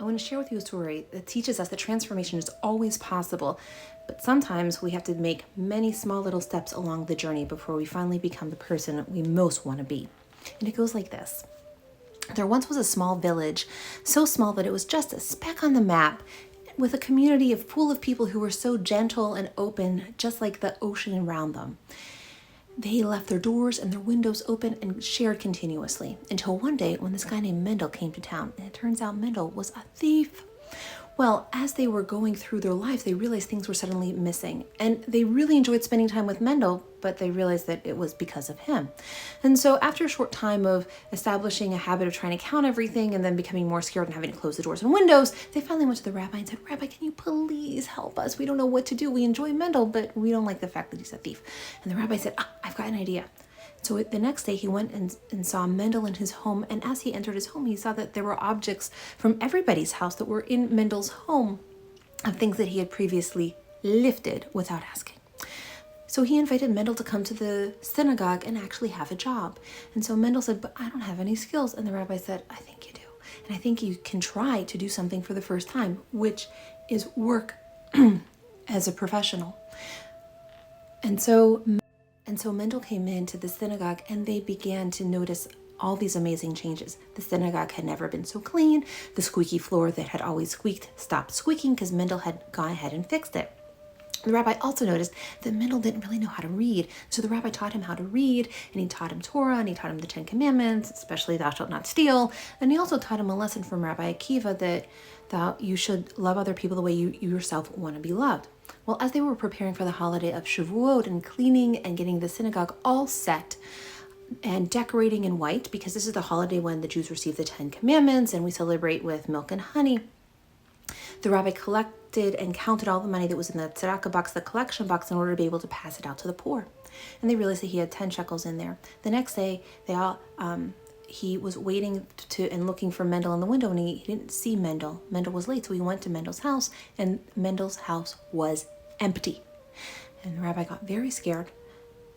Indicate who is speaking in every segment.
Speaker 1: I want to share with you a story that teaches us that transformation is always possible, but sometimes we have to make many small little steps along the journey before we finally become the person we most want to be. And it goes like this. There once was a small village, so small that it was just a speck on the map, with a community full of people who were so gentle and open, just like the ocean around them. They left their doors and their windows open and shared continuously until one day when this guy named Mendel came to town. And it turns out Mendel was a thief. Well, as they were going through their life, they realized things were suddenly missing. And they really enjoyed spending time with Mendel, but they realized that it was because of him. And so after a short time of establishing a habit of trying to count everything and then becoming more scared and having to close the doors and windows, they finally went to the rabbi and said, "Rabbi, can you please help us? We don't know what to do. We enjoy Mendel, but we don't like the fact that he's a thief." And the rabbi said, "I've got an idea." So the next day he went and saw Mendel in his home, and as he entered his home, he saw that there were objects from everybody's house that were in Mendel's home of things that he had previously lifted without asking. So he invited Mendel to come to the synagogue and actually have a job. And so Mendel said, "But I don't have any skills." And the rabbi said, "I think you do. And I think you can try to do something for the first time, which is work as a professional." And so Mendel came into the synagogue and they began to notice all these amazing changes. The synagogue had never been so clean. The squeaky floor that had always squeaked stopped squeaking because Mendel had gone ahead and fixed it. The rabbi also noticed that Mendel didn't really know how to read. So the rabbi taught him how to read, and he taught him Torah, and he taught him the 10 Commandments, especially thou shalt not steal. And he also taught him a lesson from Rabbi Akiva that you should love other people the way you yourself want to be loved. Well, as they were preparing for the holiday of Shavuot and cleaning and getting the synagogue all set and decorating in white, because this is the holiday when the Jews receive the 10 Commandments and we celebrate with milk and honey, the rabbi collected and counted all the money that was in the tzedakah box, the collection box, in order to be able to pass it out to the poor. And they realized that he had 10 shekels in there. The next day, he was waiting and looking for Mendel in the window, and he didn't see Mendel. Mendel was late, so he went to Mendel's house, and Mendel's house was empty. And the rabbi got very scared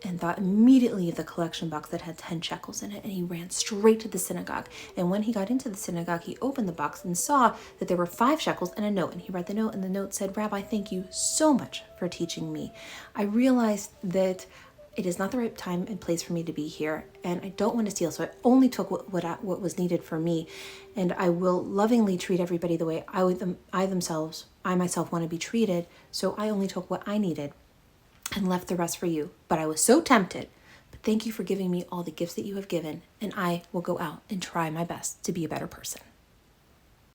Speaker 1: and thought immediately of the collection box that had 10 shekels in it, and he ran straight to the synagogue. And when he got into the synagogue, he opened the box and saw that there were 5 shekels and a note. And he read the note, and the note said, "Rabbi, thank you so much for teaching me. I realized that it is not the right time and place for me to be here, and I don't want to steal, so I only took what was needed for me, and I will lovingly treat everybody the way I myself want to be treated, so I only took what I needed and left the rest for you. But I was so tempted. But thank you for giving me all the gifts that you have given, and I will go out and try my best to be a better person."